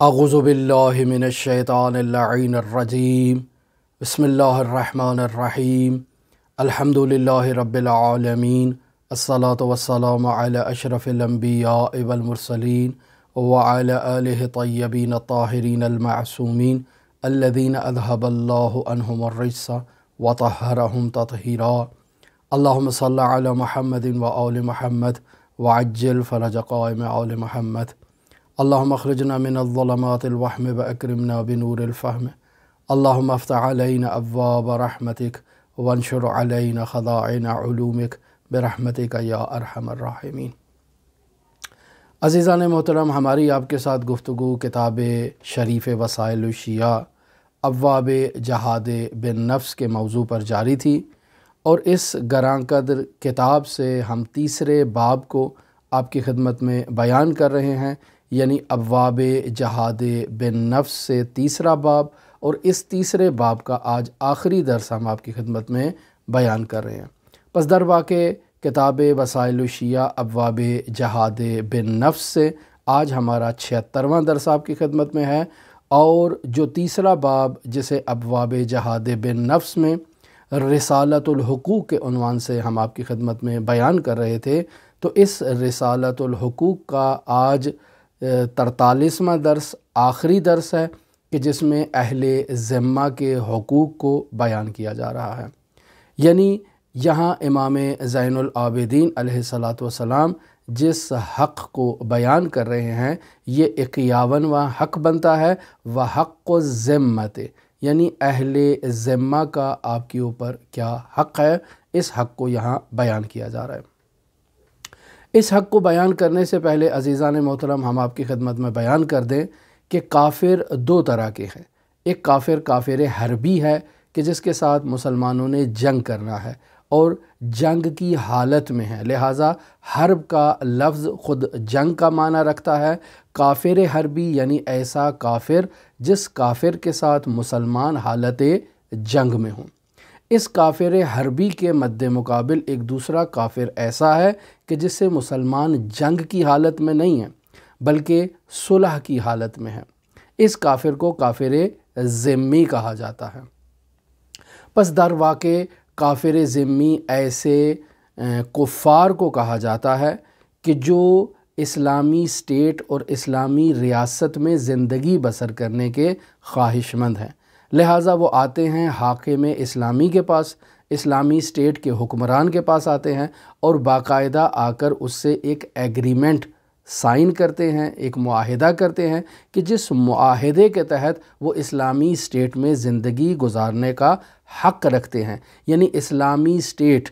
اعوذ باللہ من الشیطان اللعین الرجیم بسم اللہ الرحمن الرحیم الحمد للہ رب العالمین الصلاة والسلام علی اشرف الانبیاء والمرسلین وعلی آلہ طیبین الطاہرین المعصومین الذین اذہب اللہ عنہم الرجس وطہرہم تطہیرا اللہم صل علی محمد وآل محمد وعجل فرج قائم آل محمد اللہم اخرجنا من الظلمات الوہم واکرمنا بنور الفہم اللہم افتح علینا ابواب رحمتک وانشر علینا خزائن علومک برحمتک یا ارحم الراحمین۔ عزیزان محترم، ہماری آپ کے ساتھ گفتگو کتاب شریف وسائل الشیعہ ابواب جہاد بالنفس کے موضوع پر جاری تھی، اور اس گراں قدر کتاب سے ہم تیسرے باب کو آپ کی خدمت میں بیان کر رہے ہیں، یعنی ابواب جہاد بالنفس سے تیسرا باب، اور اس تیسرے باب کا آج آخری درس ہم آپ کی خدمت میں بیان کر رہے ہیں۔ پس در واقع کتاب وسائل الشیعہ ابواب جہاد بالنفس سے آج ہمارا 76واں درس آپ کی خدمت میں ہے، اور جو تیسرا باب جسے ابواب جہاد بالنفس میں رسالۃ الحقوق کے عنوان سے ہم آپ کی خدمت میں بیان کر رہے تھے، تو اس رسالۃ الحقوق کا آج 43واں درس آخری درس ہے کہ جس میں اہل ذمہ کے حقوق کو بیان کیا جا رہا ہے۔ یعنی یہاں امام زین العابدین علیہ السلام جس حق کو بیان کر رہے ہیں، یہ 51واں حق بنتا ہے، وحق الذمۃ، یعنی اہل ذمہ کا آپ کے اوپر کیا حق ہے، اس حق کو یہاں بیان کیا جا رہا ہے۔ اس حق کو بیان کرنے سے پہلے عزیزان محترم ہم آپ کی خدمت میں بیان کر دیں کہ کافر دو طرح کے ہیں۔ ایک کافر حربی ہے کہ جس کے ساتھ مسلمانوں نے جنگ کرنا ہے اور جنگ کی حالت میں ہے، لہٰذا حرب کا لفظ خود جنگ کا معنی رکھتا ہے۔ کافر حربی یعنی ایسا کافر جس کافر کے ساتھ مسلمان حالت جنگ میں ہوں۔ اس کافر حربی کے مد مقابل ایک دوسرا کافر ایسا ہے کہ جس سے مسلمان جنگ کی حالت میں نہیں ہیں بلکہ صلح کی حالت میں ہے۔ اس کافر کو کافر ذمی کہا جاتا ہے۔ پس در واقع کافر ذمی ایسے کفار کو کہا جاتا ہے کہ جو اسلامی اسٹیٹ اور اسلامی ریاست میں زندگی بسر کرنے کے خواہش مند ہیں، لہٰذا وہ آتے ہیں حاکم اسلامی کے پاس، اسلامی اسٹیٹ کے حکمران کے پاس آتے ہیں اور باقاعدہ آ کر اس سے ایک ایگریمنٹ سائن کرتے ہیں، ایک معاہدہ کرتے ہیں کہ جس معاہدے کے تحت وہ اسلامی اسٹیٹ میں زندگی گزارنے کا حق رکھتے ہیں۔ یعنی اسلامی اسٹیٹ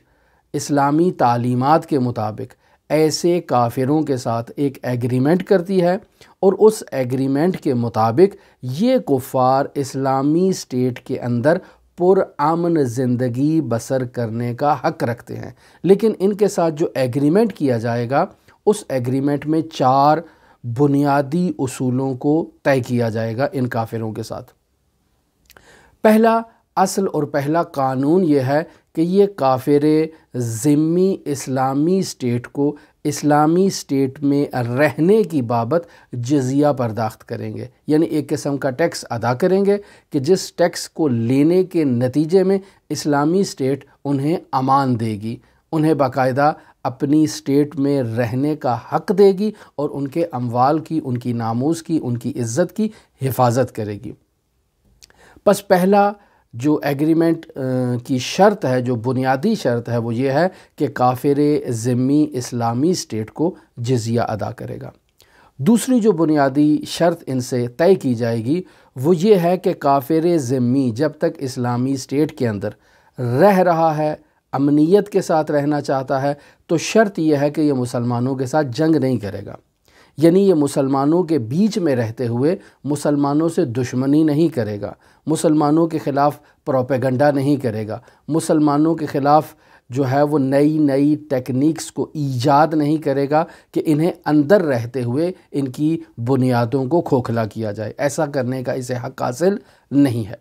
اسلامی تعلیمات کے مطابق ایسے کافروں کے ساتھ ایک ایگریمنٹ کرتی ہے، اور اس ایگریمنٹ کے مطابق یہ کفار اسلامی اسٹیٹ کے اندر پرامن زندگی بسر کرنے کا حق رکھتے ہیں۔ لیکن ان کے ساتھ جو ایگریمنٹ کیا جائے گا، اس ایگریمنٹ میں 4 بنیادی اصولوں کو طے کیا جائے گا ان کافروں کے ساتھ۔ پہلا اصل اور پہلا قانون یہ ہے کہ یہ کافر ذمی اسلامی اسٹیٹ کو اسلامی اسٹیٹ میں رہنے کی بابت جزیہ پرداخت کریں گے، یعنی ایک قسم کا ٹیکس ادا کریں گے کہ جس ٹیکس کو لینے کے نتیجے میں اسلامی اسٹیٹ انہیں امان دے گی، انہیں باقاعدہ اپنی اسٹیٹ میں رہنے کا حق دے گی اور ان کے اموال کی، ان کی ناموس کی، ان کی عزت کی حفاظت کرے گی۔ پس پہلا جو ایگریمنٹ کی شرط ہے، جو بنیادی شرط ہے، وہ یہ ہے کہ کافر ذمی اسلامی اسٹیٹ کو جزیہ ادا کرے گا۔ دوسری جو بنیادی شرط ان سے طے کی جائے گی وہ یہ ہے کہ کافر ذمی جب تک اسلامی اسٹیٹ کے اندر رہ رہا ہے، امنیت کے ساتھ رہنا چاہتا ہے، تو شرط یہ ہے کہ یہ مسلمانوں کے ساتھ جنگ نہیں کرے گا۔ یعنی یہ مسلمانوں کے بیچ میں رہتے ہوئے مسلمانوں سے دشمنی نہیں کرے گا، مسلمانوں کے خلاف پروپیگنڈا نہیں کرے گا، مسلمانوں کے خلاف جو ہے وہ نئی ٹیکنیکس کو ایجاد نہیں کرے گا کہ انہیں اندر رہتے ہوئے ان کی بنیادوں کو کھوکھلا کیا جائے۔ ایسا کرنے کا اسے حق حاصل نہیں ہے۔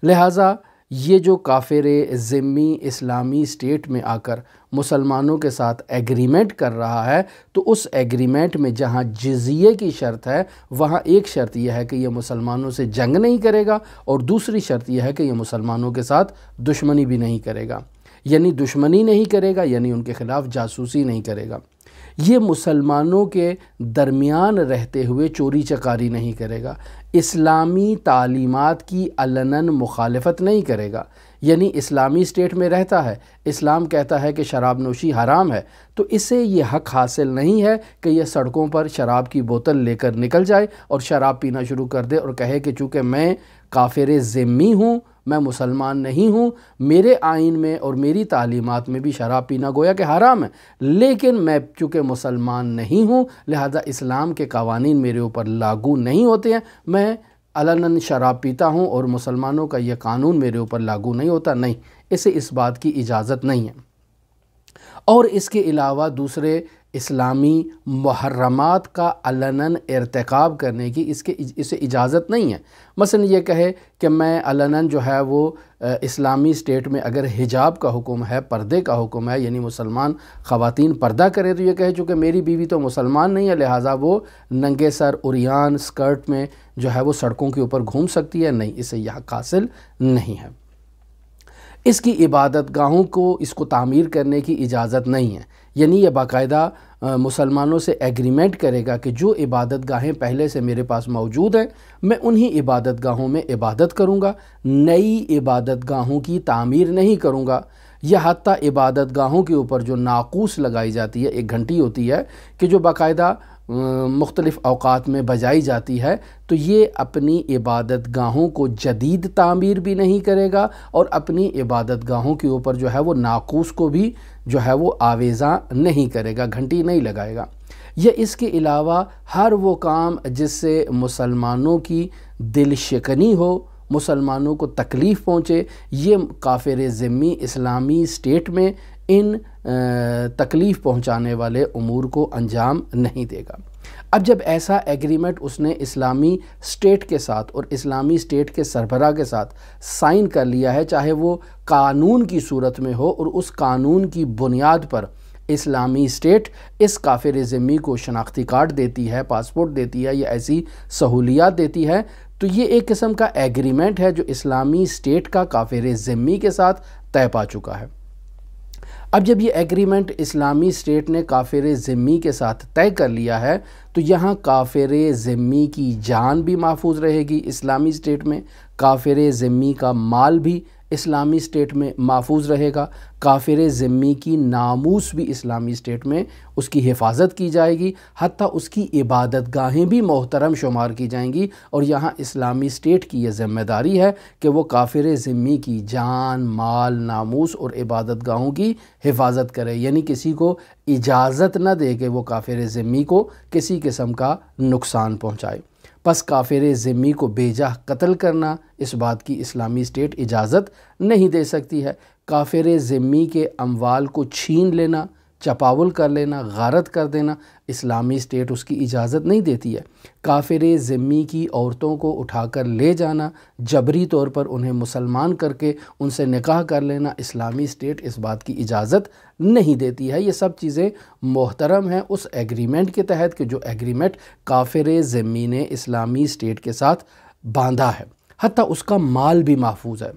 لہٰذا یہ جو کافر ذمی اسلامی اسٹیٹ میں آ کر مسلمانوں کے ساتھ ایگریمنٹ کر رہا ہے، تو اس ایگریمنٹ میں جہاں جزیے کی شرط ہے، وہاں ایک شرط یہ ہے کہ یہ مسلمانوں سے جنگ نہیں کرے گا، اور دوسری شرط یہ ہے کہ یہ مسلمانوں کے ساتھ دشمنی بھی نہیں کرے گا۔ یعنی دشمنی نہیں کرے گا، یعنی ان کے خلاف جاسوسی نہیں کرے گا۔ یہ مسلمانوں کے درمیان رہتے ہوئے چوری چکاری نہیں کرے گا، اسلامی تعلیمات کی علناً مخالفت نہیں کرے گا۔ یعنی اسلامی اسٹیٹ میں رہتا ہے، اسلام کہتا ہے کہ شراب نوشی حرام ہے، تو اسے یہ حق حاصل نہیں ہے کہ یہ سڑکوں پر شراب کی بوتل لے کر نکل جائے اور شراب پینا شروع کر دے اور کہے کہ چونکہ میں کافر ذمی ہوں، میں مسلمان نہیں ہوں، میرے آئین میں اور میری تعلیمات میں بھی شراب پینا گویا کہ حرام ہے، لیکن میں چونکہ مسلمان نہیں ہوں لہذا اسلام کے قوانین میرے اوپر لاگو نہیں ہوتے ہیں، میں علناً شراب پیتا ہوں اور مسلمانوں کا یہ قانون میرے اوپر لاگو نہیں ہوتا۔ نہیں، اسے اس بات کی اجازت نہیں ہے۔ اور اس کے علاوہ دوسرے اسلامی محرمات کا علناً ارتکاب کرنے کی اسے اجازت نہیں ہے۔ مثلا یہ کہے کہ میں علناً جو ہے وہ اسلامی اسٹیٹ میں اگر حجاب کا حکم ہے، پردے کا حکم ہے، یعنی مسلمان خواتین پردہ کرے، تو یہ کہے چونکہ میری بیوی تو مسلمان نہیں ہے لہٰذا وہ ننگے سر عریان سکرٹ میں جو ہے وہ سڑکوں کے اوپر گھوم سکتی ہے۔ نہیں، اسے یہ حق حاصل نہیں ہے۔ اس کی عبادت گاہوں کو اس کو تعمیر کرنے کی اجازت نہیں ہے۔ یعنی یہ باقاعدہ مسلمانوں سے ایگریمنٹ کرے گا کہ جو عبادت گاہیں پہلے سے میرے پاس موجود ہیں میں انہی عبادت گاہوں میں عبادت کروں گا، نئی عبادت گاہوں کی تعمیر نہیں کروں گا۔ یہ حتیٰ عبادت گاہوں کے اوپر جو ناقوس لگائی جاتی ہے، ایک گھنٹی ہوتی ہے کہ جو باقاعدہ مختلف اوقات میں بجائی جاتی ہے، تو یہ اپنی عبادت گاہوں کو جدید تعمیر بھی نہیں کرے گا اور اپنی عبادت گاہوں کے اوپر جو ہے وہ ناقوس کو بھی جو ہے وہ آویزاں نہیں کرے گا، گھنٹی نہیں لگائے گا۔ یہ اس کے علاوہ ہر وہ کام جس سے مسلمانوں کی دل شکنی ہو، مسلمانوں کو تکلیف پہنچے، یہ کافر ذمی اسلامی اسٹیٹ میں ان تکلیف پہنچانے والے امور کو انجام نہیں دے گا۔ اب جب ایسا ایگریمنٹ اس نے اسلامی اسٹیٹ کے ساتھ اور اسلامی اسٹیٹ کے سربراہ کے ساتھ سائن کر لیا ہے، چاہے وہ قانون کی صورت میں ہو، اور اس قانون کی بنیاد پر اسلامی اسٹیٹ اس کافر ذمی کو شناختی کارڈ دیتی ہے، پاسپورٹ دیتی ہے یا ایسی سہولیات دیتی ہے، تو یہ ایک قسم کا ایگریمنٹ ہے جو اسلامی اسٹیٹ کا کافر ذمی کے ساتھ طے پا چکا ہے۔ اب جب یہ ایگریمنٹ اسلامی اسٹیٹ نے کافر ذمی کے ساتھ طے کر لیا ہے تو یہاں کافر ذمی کی جان بھی محفوظ رہے گی اسلامی اسٹیٹ میں، کافر ذمی کا مال بھی اسلامی اسٹیٹ میں محفوظ رہے گا، کافر ذمی کی ناموس بھی اسلامی اسٹیٹ میں اس کی حفاظت کی جائے گی، حتیٰ اس کی عبادت گاہیں بھی محترم شمار کی جائیں گی، اور یہاں اسلامی اسٹیٹ کی یہ ذمہ داری ہے کہ وہ کافر ذمی کی جان، مال، ناموس اور عبادت گاہوں کی حفاظت کرے، یعنی کسی کو اجازت نہ دے کہ وہ کافر ذمی کو کسی قسم کا نقصان پہنچائے۔ پس کافر ذمی کو بے جا قتل کرنا، اس بات کی اسلامی اسٹیٹ اجازت نہیں دے سکتی ہے۔ کافر ذمی کے اموال کو چھین لینا، چپاول کر لینا، غارت کر دینا، اسلامی اسٹیٹ اس کی اجازت نہیں دیتی ہے۔ کافر ذمی کی عورتوں کو اٹھا کر لے جانا، جبری طور پر انہیں مسلمان کر کے ان سے نکاح کر لینا، اسلامی اسٹیٹ اس بات کی اجازت نہیں دیتی ہے۔ یہ سب چیزیں محترم ہیں اس ایگریمنٹ کے تحت کہ جو ایگریمنٹ کافر ذمی نے اسلامی اسٹیٹ کے ساتھ باندھا ہے، حتیٰ اس کا مال بھی محفوظ ہے۔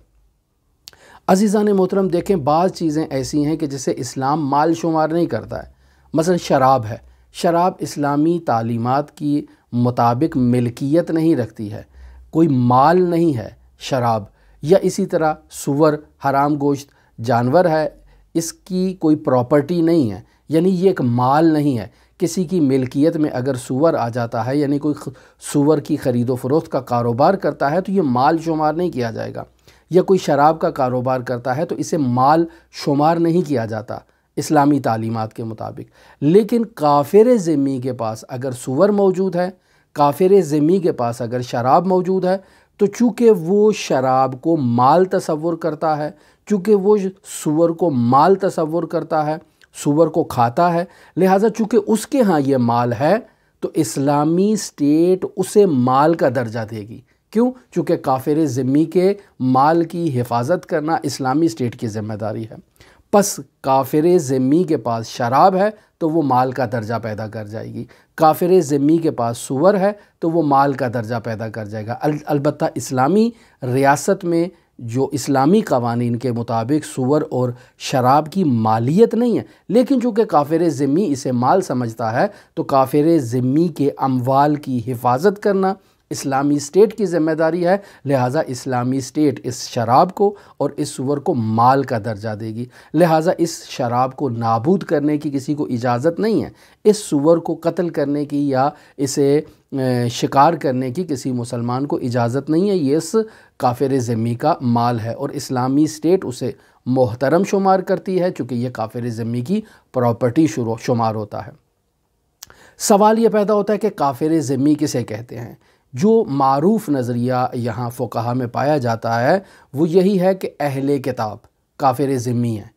عزیزان محترم دیکھیں، بعض چیزیں ایسی ہیں کہ جسے اسلام مال شمار نہیں کرتا ہے۔ مثلا شراب ہے، شراب اسلامی تعلیمات کی مطابق ملکیت نہیں رکھتی ہے، کوئی مال نہیں ہے شراب، یا اسی طرح سور، حرام گوشت جانور ہے، اس کی کوئی پراپرٹی نہیں ہے، یعنی یہ ایک مال نہیں ہے۔ کسی کی ملکیت میں اگر سور آ جاتا ہے، یعنی کوئی سور کی خرید و فروخت کا کاروبار کرتا ہے تو یہ مال شمار نہیں کیا جائے گا، یا کوئی شراب کا کاروبار کرتا ہے تو اسے مال شمار نہیں کیا جاتا اسلامی تعلیمات کے مطابق۔ لیکن کافر ذمی کے پاس اگر سور موجود ہے، کافر ذمی کے پاس اگر شراب موجود ہے، تو چونکہ وہ شراب کو مال تصور کرتا ہے، چونکہ وہ سور کو مال تصور کرتا ہے، سور کو کھاتا ہے، لہٰذا چونکہ اس کے ہاں یہ مال ہے تو اسلامی اسٹیٹ اسے مال کا درجہ دے گی، کیوں؟ چونکہ کافر ذمی کے مال کی حفاظت کرنا اسلامی اسٹیٹ کی ذمہ داری ہے۔ پس کافر ذمی کے پاس شراب ہے تو وہ مال کا درجہ پیدا کر جائے گی، کافر ذمی کے پاس سور ہے تو وہ مال کا درجہ پیدا کر جائے گا۔ البتہ اسلامی ریاست میں جو اسلامی قوانین کے مطابق سور اور شراب کی مالیت نہیں ہے، لیکن چونکہ کافر ذمی اسے مال سمجھتا ہے تو کافر ذمی کے اموال کی حفاظت کرنا اسلامی اسٹیٹ کی ذمہ داری ہے، لہٰذا اسلامی اسٹیٹ اس شراب کو اور اس سور کو مال کا درجہ دے گی، لہٰذا اس شراب کو نابود کرنے کی کسی کو اجازت نہیں ہے، اس سور کو قتل کرنے کی یا اسے شکار کرنے کی کسی مسلمان کو اجازت نہیں ہے، یہ اس کافر ذمی کا مال ہے اور اسلامی اسٹیٹ اسے محترم شمار کرتی ہے چونکہ یہ کافر ذمی کی پراپرٹی شمار ہوتا ہے۔ سوال یہ پیدا ہوتا ہے کہ کافر ذمی کسے کہتے ہیں؟ جو معروف نظریہ یہاں فقہا میں پایا جاتا ہے وہ یہی ہے کہ اہل کتاب کافر ذمی ہیں۔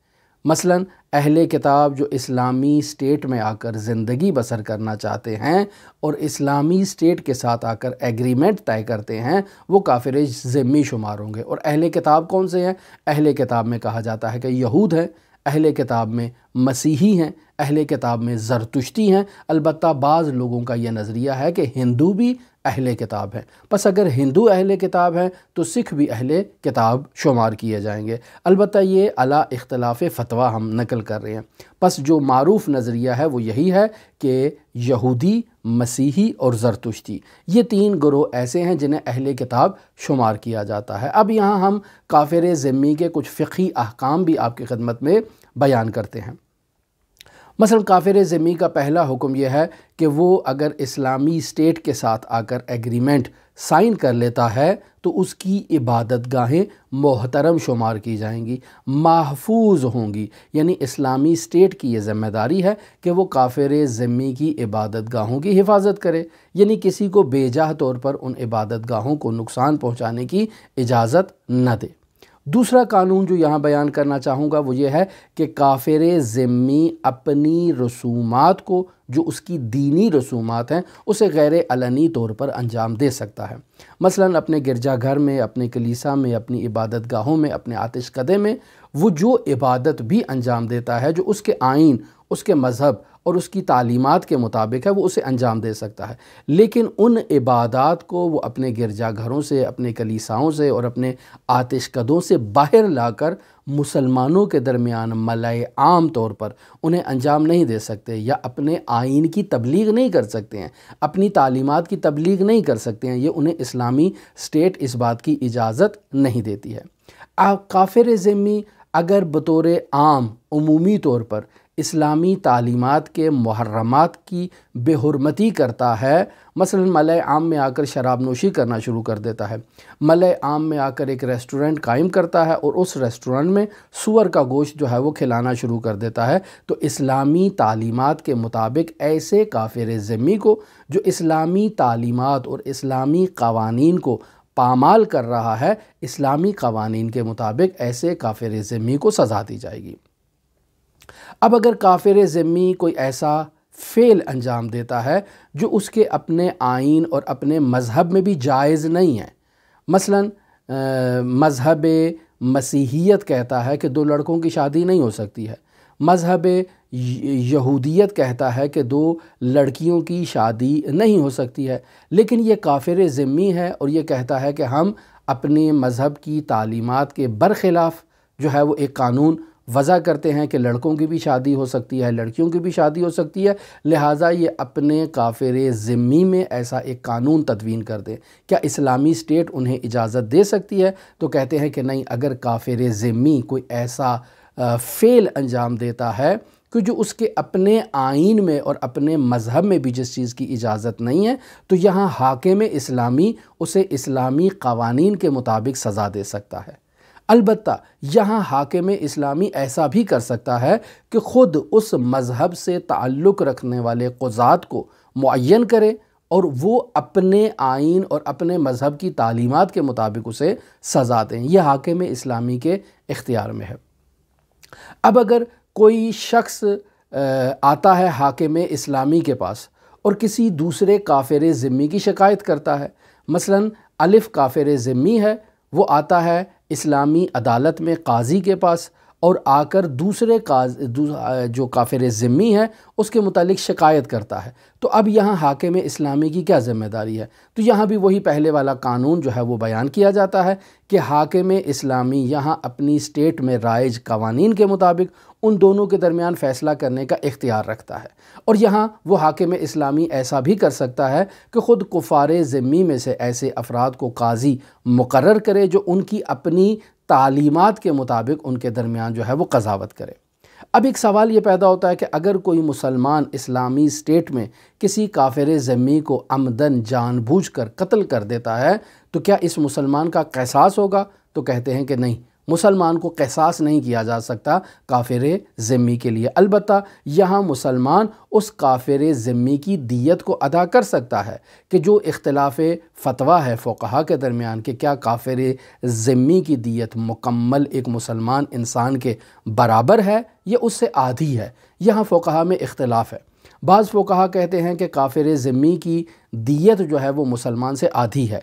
مثلا اہل کتاب جو اسلامی اسٹیٹ میں آ کر زندگی بسر کرنا چاہتے ہیں اور اسلامی اسٹیٹ کے ساتھ آ کر ایگریمنٹ طے کرتے ہیں وہ کافر ذمی شمار ہوں گے۔ اور اہل کتاب کون سے ہیں؟ اہل کتاب میں کہا جاتا ہے کہ یہود ہیں، اہل کتاب میں مسیحی ہیں، اہل کتاب میں زرتشتی ہیں۔ البتہ بعض لوگوں کا یہ نظریہ ہے کہ ہندو بھی اہل کتاب ہیں، پس اگر ہندو اہل کتاب ہیں تو سکھ بھی اہل کتاب شمار کیے جائیں گے۔ البتہ یہ علی اختلاف فتویٰ ہم نقل کر رہے ہیں، پس جو معروف نظریہ ہے وہ یہی ہے کہ یہودی، مسیحی اور زرتشتی یہ تین گروہ ایسے ہیں جنہیں اہل کتاب شمار کیا جاتا ہے۔ اب یہاں ہم کافر ذمی کے کچھ فقہی احکام بھی آپ کی خدمت میں بیان کرتے ہیں۔ مثلا کافر ذمی کا پہلا حکم یہ ہے کہ وہ اگر اسلامی اسٹیٹ کے ساتھ آ کر ایگریمنٹ سائن کر لیتا ہے تو اس کی عبادت گاہیں محترم شمار کی جائیں گی، محفوظ ہوں گی، یعنی اسلامی اسٹیٹ کی یہ ذمہ داری ہے کہ وہ کافر ذمی کی عبادت گاہوں کی حفاظت کرے، یعنی کسی کو بے جا طور پر ان عبادت گاہوں کو نقصان پہنچانے کی اجازت نہ دے۔ دوسرا قانون جو یہاں بیان کرنا چاہوں گا وہ یہ ہے کہ کافر ذمی اپنی رسومات کو جو اس کی دینی رسومات ہیں اسے غیر علنی طور پر انجام دے سکتا ہے۔ مثلا اپنے گرجا گھر میں، اپنے کلیسا میں، اپنی عبادت گاہوں میں، اپنے آتش کدے میں وہ جو عبادت بھی انجام دیتا ہے جو اس کے آئین، اس کے مذہب اور اس کی تعلیمات کے مطابق ہے وہ اسے انجام دے سکتا ہے، لیکن ان عبادات کو وہ اپنے گرجا گھروں سے، اپنے کلیساؤں سے اور اپنے آتش کدوں سے باہر لا کر مسلمانوں کے درمیان ملأ عام طور پر انہیں انجام نہیں دے سکتے، یا اپنے آئین کی تبلیغ نہیں کر سکتے ہیں، اپنی تعلیمات کی تبلیغ نہیں کر سکتے ہیں، یہ انہیں اسلامی اسٹیٹ اس بات کی اجازت نہیں دیتی ہے۔ کافر ذمی اگر بطور عام عمومی طور پر اسلامی تعلیمات کے محرمات کی بے حرمتی کرتا ہے، مثلا ملأ عام میں آ کر شراب نوشی کرنا شروع کر دیتا ہے، ملأ عام میں آ کر ایک ریسٹورنٹ قائم کرتا ہے اور اس ریسٹورنٹ میں سور کا گوشت جو ہے وہ کھلانا شروع کر دیتا ہے، تو اسلامی تعلیمات کے مطابق ایسے کافر ذمی کو جو اسلامی تعلیمات اور اسلامی قوانین کو پامال کر رہا ہے، اسلامی قوانین کے مطابق ایسے کافر ذمی کو سزا دی جائے گی۔ اب اگر کافر ذمی کوئی ایسا فعل انجام دیتا ہے جو اس کے اپنے آئین اور اپنے مذہب میں بھی جائز نہیں ہے، مثلا مذہب مسیحیت کہتا ہے کہ دو لڑکوں کی شادی نہیں ہو سکتی ہے، مذہب یہودیت کہتا ہے کہ دو لڑکیوں کی شادی نہیں ہو سکتی ہے، لیکن یہ کافر ذمی ہے اور یہ کہتا ہے کہ ہم اپنے مذہب کی تعلیمات کے برخلاف جو ہے وہ ایک قانون وضع کرتے ہیں کہ لڑکوں کی بھی شادی ہو سکتی ہے، لڑکیوں کی بھی شادی ہو سکتی ہے، لہٰذا یہ اپنے کافر ذمی میں ایسا ایک قانون تدوین کر دیں۔ کیا اسلامی اسٹیٹ انہیں اجازت دے سکتی ہے؟ تو کہتے ہیں کہ نہیں، اگر کافر ذمی کوئی ایسا فعل انجام دیتا ہے کہ جو اس کے اپنے آئین میں اور اپنے مذہب میں بھی جس چیز کی اجازت نہیں ہے، تو یہاں حاکم اسلامی اسے اسلامی قوانین کے مطابق سزا دے سکتا ہے۔ البتہ یہاں حاکم اسلامی ایسا بھی کر سکتا ہے کہ خود اس مذہب سے تعلق رکھنے والے قضات کو معین کرے اور وہ اپنے آئین اور اپنے مذہب کی تعلیمات کے مطابق اسے سزا دیں، یہ حاکم اسلامی کے اختیار میں ہے۔ اب اگر کوئی شخص آتا ہے حاکم اسلامی کے پاس اور کسی دوسرے کافر ذمی کی شکایت کرتا ہے، مثلا الف کافر ذمی ہے، وہ آتا ہے اسلامی عدالت میں قاضی کے پاس اور آ کر دوسرے جو کافر ذمی ہے اس کے متعلق شکایت کرتا ہے۔ تو اب یہاں حاکم اسلامی کی کیا ذمہ داری ہے؟ تو یہاں بھی وہی پہلے والا قانون جو ہے وہ بیان کیا جاتا ہے کہ حاکم اسلامی یہاں اپنی اسٹیٹ میں رائج قوانین کے مطابق ان دونوں کے درمیان فیصلہ کرنے کا اختیار رکھتا ہے، اور یہاں وہ حاکم اسلامی ایسا بھی کر سکتا ہے کہ خود کفار ذمی میں سے ایسے افراد کو قاضی مقرر کرے جو ان کی اپنی تعلیمات کے مطابق ان کے درمیان جو ہے وہ قضاوت کرے۔ اب ایک سوال یہ پیدا ہوتا ہے کہ اگر کوئی مسلمان اسلامی اسٹیٹ میں کسی کافر ذمی کو عمدن جان بوجھ کر قتل کر دیتا ہے تو کیا اس مسلمان کا قصاص ہوگا؟ تو کہتے ہیں کہ نہیں، مسلمان کو قصاص نہیں کیا جا سکتا کافر ذمی کے لیے، البتہ یہاں مسلمان اس کافر ذمی کی دیت کو ادا کر سکتا ہے کہ جو اختلاف فتویٰ ہے فقہا کے درمیان کہ کیا کافر ذمی کی دیت مکمل ایک مسلمان انسان کے برابر ہے یا اس سے آدھی ہے، یہاں فقہا میں اختلاف ہے۔ بعض فقہا کہتے ہیں کہ کافر ذمی کی دیت جو ہے وہ مسلمان سے آدھی ہے،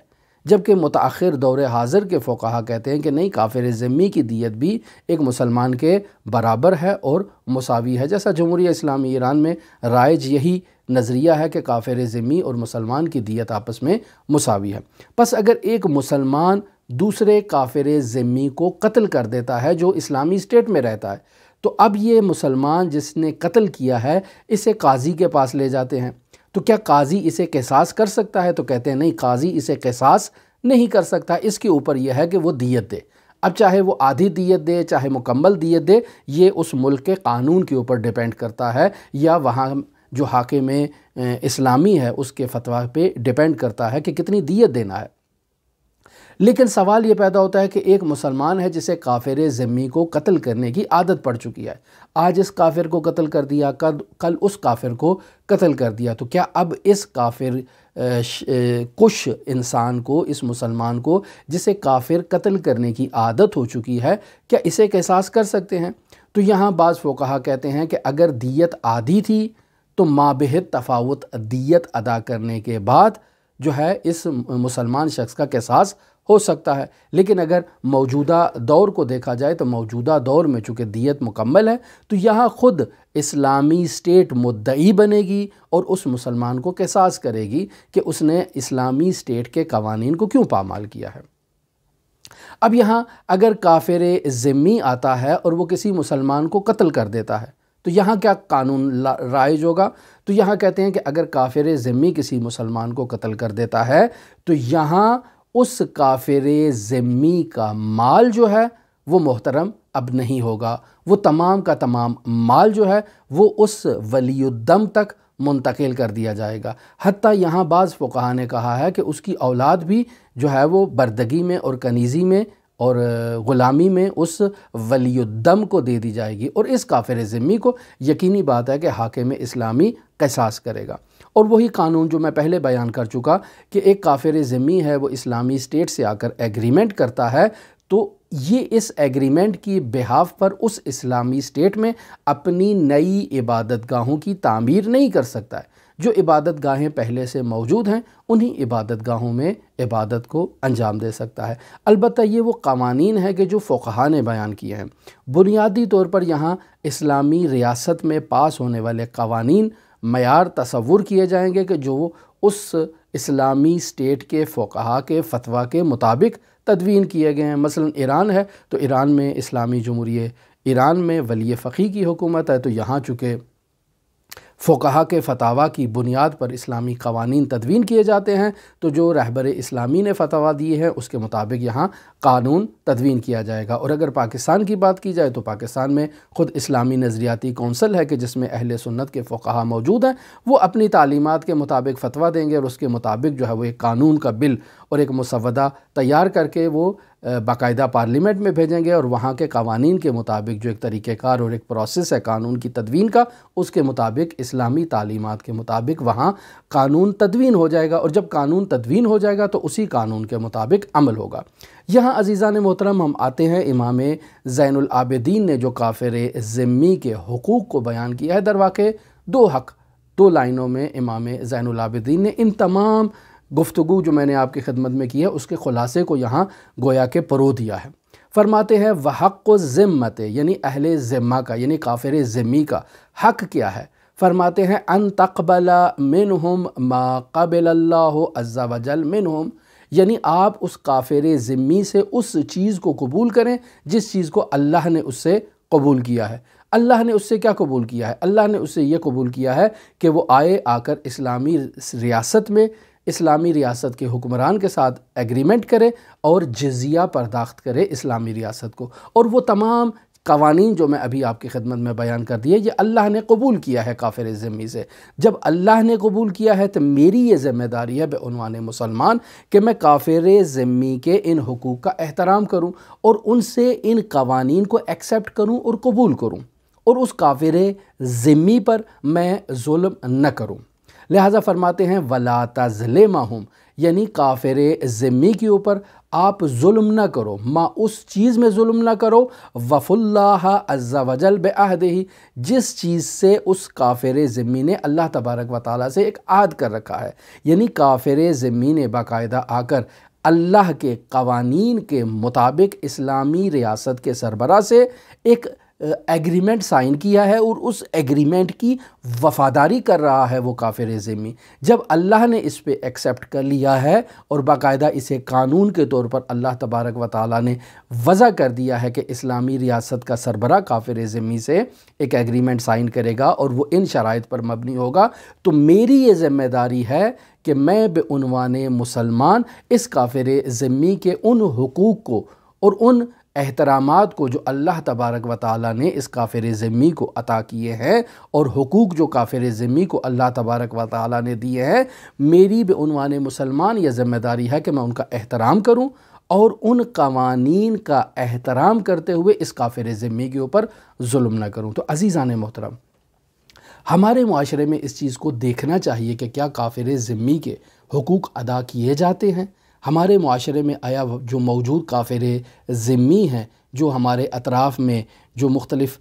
جبکہ متأخر دور حاضر کے فقہا کہتے ہیں کہ نہیں، کافر ذمی کی دیت بھی ایک مسلمان کے برابر ہے اور مساوی ہے، جیسا جمہوریہ اسلامی ایران میں رائج یہی نظریہ ہے کہ کافر ذمی اور مسلمان کی دیت آپس میں مساوی ہے۔ پس اگر ایک مسلمان دوسرے کافر ذمی کو قتل کر دیتا ہے جو اسلامی اسٹیٹ میں رہتا ہے، تو اب یہ مسلمان جس نے قتل کیا ہے اسے قاضی کے پاس لے جاتے ہیں، تو کیا قاضی اسے قصاص کر سکتا ہے؟ تو کہتے ہیں نہیں، قاضی اسے قصاص نہیں کر سکتا، اس کے اوپر یہ ہے کہ وہ دیت دے۔ اب چاہے وہ آدھی دیت دے چاہے مکمل دیت دے، یہ اس ملک کے قانون کے اوپر ڈیپینڈ کرتا ہے، یا وہاں جو حاکم اسلامی ہے اس کے فتویٰ پہ ڈیپینڈ کرتا ہے کہ کتنی دیت دینا ہے۔ لیکن سوال یہ پیدا ہوتا ہے کہ ایک مسلمان ہے جسے کافر ذمی کو قتل کرنے کی عادت پڑ چکی ہے، آج اس کافر کو قتل کر دیا، کل اس کافر کو قتل کر دیا، تو کیا اب اس کافر کش انسان کو، اس مسلمان کو جسے کافر قتل کرنے کی عادت ہو چکی ہے، کیا اسے قصاص کر سکتے ہیں؟ تو یہاں بعض فقہا کہتے ہیں کہ اگر دیت آدھی تھی تو مابہت تفاوت دیت ادا کرنے کے بعد جو ہے اس مسلمان شخص کا قصاص ہو سکتا ہے، لیکن اگر موجودہ دور کو دیکھا جائے تو موجودہ دور میں چونکہ دیت مکمل ہے تو یہاں خود اسلامی اسٹیٹ مدعی بنے گی اور اس مسلمان کو قصاص کرے گی کہ اس نے اسلامی اسٹیٹ کے قوانین کو کیوں پامال کیا ہے۔ اب یہاں اگر کافر ذمی آتا ہے اور وہ کسی مسلمان کو قتل کر دیتا ہے تو یہاں کیا قانون رائج ہوگا؟ تو یہاں کہتے ہیں کہ اگر کافر ذمی کسی مسلمان کو قتل کر دیتا ہے تو یہاں اس کافر ذمی کا مال جو ہے وہ محترم اب نہیں ہوگا، وہ تمام کا تمام مال جو ہے وہ اس ولی الدم تک منتقل کر دیا جائے گا، حتیٰ یہاں بعض فقہا نے کہا ہے کہ اس کی اولاد بھی جو ہے وہ بردگی میں اور کنیزی میں اور غلامی میں اس ولی الدم کو دے دی جائے گی، اور اس کافر ذمی کو یقینی بات ہے کہ حاکم اسلامی قصاص کرے گا۔ اور وہی قانون جو میں پہلے بیان کر چکا کہ ایک کافر ذمی ہے وہ اسلامی اسٹیٹ سے آ کر ایگریمنٹ کرتا ہے تو یہ اس ایگریمنٹ کی بہاف پر اس اسلامی اسٹیٹ میں اپنی نئی عبادت گاہوں کی تعمیر نہیں کر سکتا ہے، جو عبادت گاہیں پہلے سے موجود ہیں انہی عبادت گاہوں میں عبادت کو انجام دے سکتا ہے۔ البتہ یہ وہ قوانین ہیں کہ جو فقہا نے بیان کیے ہیں، بنیادی طور پر یہاں اسلامی ریاست میں پاس ہونے والے قوانین معیار تصور کیے جائیں گے کہ جو اس اسلامی اسٹیٹ کے فقہا کے فتویٰ کے مطابق تدوین کیے گئے ہیں۔ مثلا ایران ہے تو ایران میں اسلامی جمہوریہ ایران میں ولی فقیہ کی حکومت ہے، تو یہاں چونکہ فقہا کے فتاویٰ کی بنیاد پر اسلامی قوانین تدوین کیے جاتے ہیں، تو جو رہبر اسلامی نے فتویٰ دیے ہیں اس کے مطابق یہاں قانون تدوین کیا جائے گا۔ اور اگر پاکستان کی بات کی جائے تو پاکستان میں خود اسلامی نظریاتی کونسل ہے کہ جس میں اہل سنت کے فقہا موجود ہیں، وہ اپنی تعلیمات کے مطابق فتویٰ دیں گے اور اس کے مطابق جو ہے وہ ایک قانون کا بل اور ایک مسودہ تیار کر کے وہ باقاعدہ پارلیمنٹ میں بھیجیں گے، اور وہاں کے قوانین کے مطابق جو ایک طریقہ کار اور ایک پروسیس ہے قانون کی تدوین کا، اس کے مطابق اسلامی تعلیمات کے مطابق وہاں قانون تدوین ہو جائے گا، اور جب قانون تدوین ہو جائے گا تو اسی قانون کے مطابق عمل ہوگا۔ یہاں عزیزان محترم ہم آتے ہیں امام زین العابدین نے جو کافر ذمی کے حقوق کو بیان کیا ہے، در واقع دو لائنوں میں امام زین العابدین نے ان تمام گفتگو جو میں نے آپ کی خدمت میں کی ہے اس کے خلاصے کو یہاں گویا کہ پرو دیا ہے۔ فرماتے ہیں وحق الذمت، یعنی اہل ذمہ کا، یعنی کافر ذمی کا حق کیا ہے؟ فرماتے ہیں ان تقبل منہم ما قبل اللہ عز وجل منہم، یعنی آپ اس کافر ذمی سے اس چیز کو قبول کریں جس چیز کو اللہ نے اس سے قبول کیا ہے۔ اللہ نے اس سے کیا قبول کیا ہے؟ اللہ نے اس سے یہ قبول کیا ہے کہ وہ آ کر اسلامی ریاست میں اسلامی ریاست کے حکمران کے ساتھ ایگریمنٹ کرے اور جزیہ پرداخت کرے اسلامی ریاست کو، اور وہ تمام قوانین جو میں ابھی آپ کی خدمت میں بیان کر دیے یہ اللہ نے قبول کیا ہے کافر ذمی سے۔ جب اللہ نے قبول کیا ہے تو میری یہ ذمہ داری ہے بعنوان مسلمان کہ میں کافر ذمی کے ان حقوق کا احترام کروں اور ان سے ان قوانین کو ایکسیپٹ کروں اور قبول کروں، اور اس کافر ذمی پر میں ظلم نہ کروں۔ لہٰذا فرماتے ہیں وَلَا تَظْلِمْهُمْ، یعنی کافر ذمی کے اوپر آپ ظلم نہ کرو، اس چیز میں ظلم نہ کرو وَفُ اللَّهَ عَزَّ وَجَلْ بِعَهْدِهِ، جس چیز سے اس کافر ذمی نے اللہ تبارک و تعالیٰ سے ایک عہد کر رکھا ہے۔ یعنی کافر ذمی نے باقاعدہ آ کر اللہ کے قوانین کے مطابق اسلامی ریاست کے سربراہ سے ایک ایگریمنٹ سائن کیا ہے، اور اس ایگریمنٹ کی وفاداری کر رہا ہے وہ کافر ذمی۔ جب اللہ نے اس پہ ایکسیپٹ کر لیا ہے اور باقاعدہ اسے قانون کے طور پر اللہ تبارک و تعالیٰ نے وضع کر دیا ہے کہ اسلامی ریاست کا سربراہ کافر ذمی سے ایک ایگریمنٹ سائن کرے گا اور وہ ان شرائط پر مبنی ہوگا، تو میری یہ ذمہ داری ہے کہ میں بعنوان مسلمان اس کافر ذمی کے ان حقوق کو اور ان احترامات کو جو اللہ تبارک و تعالیٰ نے اس کافر ذمی کو عطا کیے ہیں، اور حقوق جو کافر ذمی کو اللہ تبارک و تعالیٰ نے دیے ہیں، میری بعنوان مسلمان یہ ذمہ داری ہے کہ میں ان کا احترام کروں اور ان قوانین کا احترام کرتے ہوئے اس کافر ذمی کے اوپر ظلم نہ کروں۔ تو عزیزان محترم، ہمارے معاشرے میں اس چیز کو دیکھنا چاہیے کہ کیا کافر ذمی کے حقوق ادا کیے جاتے ہیں؟ ہمارے معاشرے میں آیا جو موجود کافر ذمی ہیں، جو ہمارے اطراف میں جو مختلف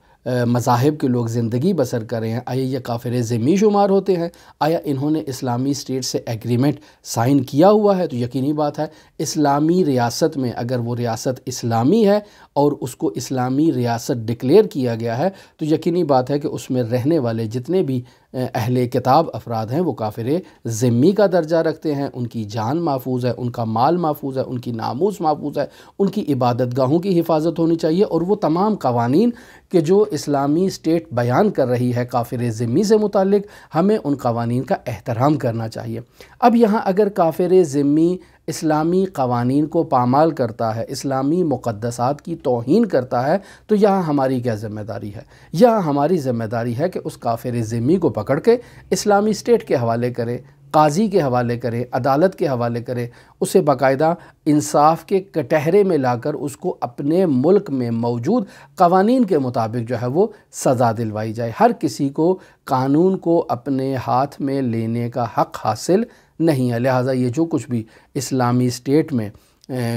مذاہب کے لوگ زندگی بسر کر رہے ہیں، آیا یہ کافر ذمی شمار ہوتے ہیں؟ آیا انہوں نے اسلامی اسٹیٹ سے ایگریمنٹ سائن کیا ہوا ہے؟ تو یقینی بات ہے اسلامی ریاست میں اگر وہ ریاست اسلامی ہے اور اس کو اسلامی ریاست ڈکلیئر کیا گیا ہے تو یقینی بات ہے کہ اس میں رہنے والے جتنے بھی اہل کتاب افراد ہیں وہ کافر ذمی کا درجہ رکھتے ہیں، ان کی جان محفوظ ہے، ان کا مال محفوظ ہے، ان کی ناموس محفوظ ہے، ان کی عبادت گاہوں کی حفاظت ہونی چاہیے، اور وہ تمام قوانین کہ جو اسلامی اسٹیٹ بیان کر رہی ہے کافر ذمی سے متعلق، ہمیں ان قوانین کا احترام کرنا چاہیے۔ اب یہاں اگر کافر ذمی اسلامی قوانین کو پامال کرتا ہے، اسلامی مقدسات کی توہین کرتا ہے، تو یہاں ہماری کیا ذمہ داری ہے؟ یہاں ہماری ذمہ داری ہے کہ اس کافر ذمی کو پکڑ کے اسلامی اسٹیٹ کے حوالے کرے، قاضی کے حوالے کرے، عدالت کے حوالے کرے، اسے باقاعدہ انصاف کے کٹہرے میں لا کر اس کو اپنے ملک میں موجود قوانین کے مطابق جو ہے وہ سزا دلوائی جائے۔ ہر کسی کو قانون کو اپنے ہاتھ میں لینے کا حق حاصل نہیں ہے، لہٰذا یہ جو کچھ بھی اسلامی اسٹیٹ میں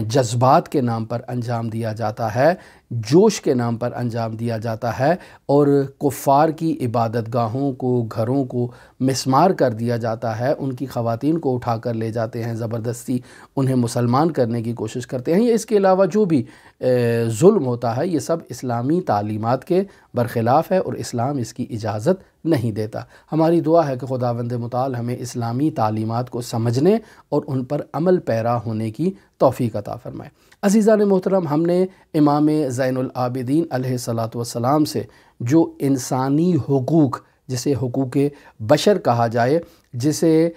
جذبات کے نام پر انجام دیا جاتا ہے، جوش کے نام پر انجام دیا جاتا ہے، اور کفار کی عبادت گاہوں کو، گھروں کو مسمار کر دیا جاتا ہے، ان کی خواتین کو اٹھا کر لے جاتے ہیں، زبردستی انہیں مسلمان کرنے کی کوشش کرتے ہیں، یا اس کے علاوہ جو بھی ظلم ہوتا ہے، یہ سب اسلامی تعلیمات کے برخلاف ہے اور اسلام اس کی اجازت نہیں دیتا۔ ہماری دعا ہے کہ خداوند متعال ہمیں اسلامی تعلیمات کو سمجھنے اور ان پر عمل پیرا ہونے کی توفیق عطا فرمائے۔ عزیزان محترم، ہم نے امام زین العابدین علیہ السلام سے جو انسانی حقوق، جسے حقوق بشر کہا جائے، جسے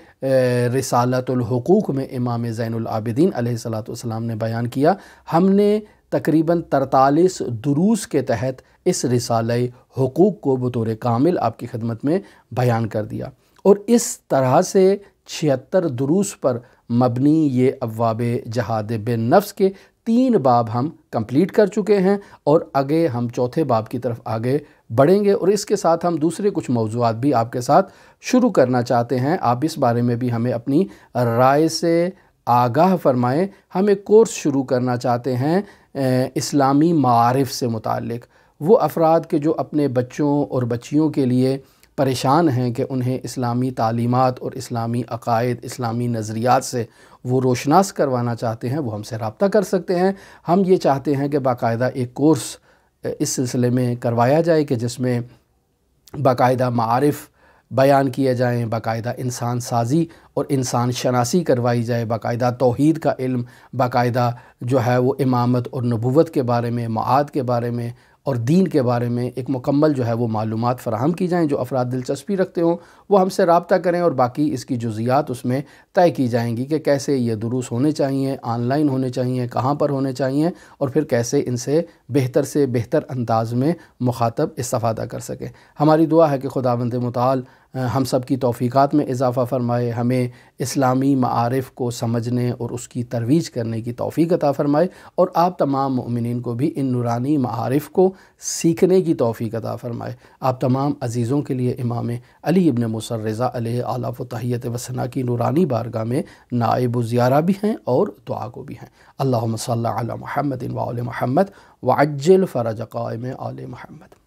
رسالۃ الحقوق میں امام زین العابدین علیہ السلام نے بیان کیا، ہم نے تقریباً 43 دروس کے تحت اس رسالہ حقوق کو بطور کامل آپ کی خدمت میں بیان کر دیا، اور اس طرح سے 76 دروس پر مبنی یہ ابواب جہاد بن نفس کے 3 باب ہم کمپلیٹ کر چکے ہیں، اور آگے ہم چوتھے باب کی طرف آگے بڑھیں گے، اور اس کے ساتھ ہم دوسرے کچھ موضوعات بھی آپ کے ساتھ شروع کرنا چاہتے ہیں۔ آپ اس بارے میں بھی ہمیں اپنی رائے سے آگاہ فرمائیں۔ ہم ایک کورس شروع کرنا چاہتے ہیں اسلامی معارف سے متعلق، وہ افراد کے جو اپنے بچوں اور بچیوں کے لیے پریشان ہیں کہ انہیں اسلامی تعلیمات اور اسلامی عقائد، اسلامی نظریات سے وہ روشناس کروانا چاہتے ہیں، وہ ہم سے رابطہ کر سکتے ہیں۔ ہم یہ چاہتے ہیں کہ باقاعدہ ایک کورس اس سلسلے میں کروایا جائے کہ جس میں باقاعدہ معارف بیان کیے جائیں، باقاعدہ انسان سازی اور انسان شناسی کروائی جائے، باقاعدہ توحید کا علم، باقاعدہ جو ہے وہ امامت اور نبوت کے بارے میں، معاد کے بارے میں اور دین کے بارے میں ایک مکمل جو ہے وہ معلومات فراہم کی جائیں۔ جو افراد دلچسپی رکھتے ہوں وہ ہم سے رابطہ کریں، اور باقی اس کی جزیات اس میں طے کی جائیں گی کہ کیسے یہ دروس ہونے چاہیے، آن لائن ہونے چاہیے، کہاں پر ہونے چاہیے، اور پھر کیسے ان سے بہتر انداز میں مخاطب استفادہ کر سکے۔ ہماری دعا ہے کہ خداوند متعال ہم سب کی توفیقات میں اضافہ فرمائے، ہمیں اسلامی معارف کو سمجھنے اور اس کی ترویج کرنے کی توفیق عطا فرمائے، اور آپ تمام مؤمنین کو بھی ان نورانی معارف کو سیکھنے کی توفیق عطا فرمائے۔ آپ تمام عزیزوں کے لیے امام علی ابن موسیٰ الرضا علیہ آلاف و تحیت و ثنا کی نورانی بارگاہ میں نائب و زیارہ بھی ہیں اور دعا کو بھی ہیں۔ اللہم صلی علی محمد و آل محمد وعجل فرج قائم آل محمد۔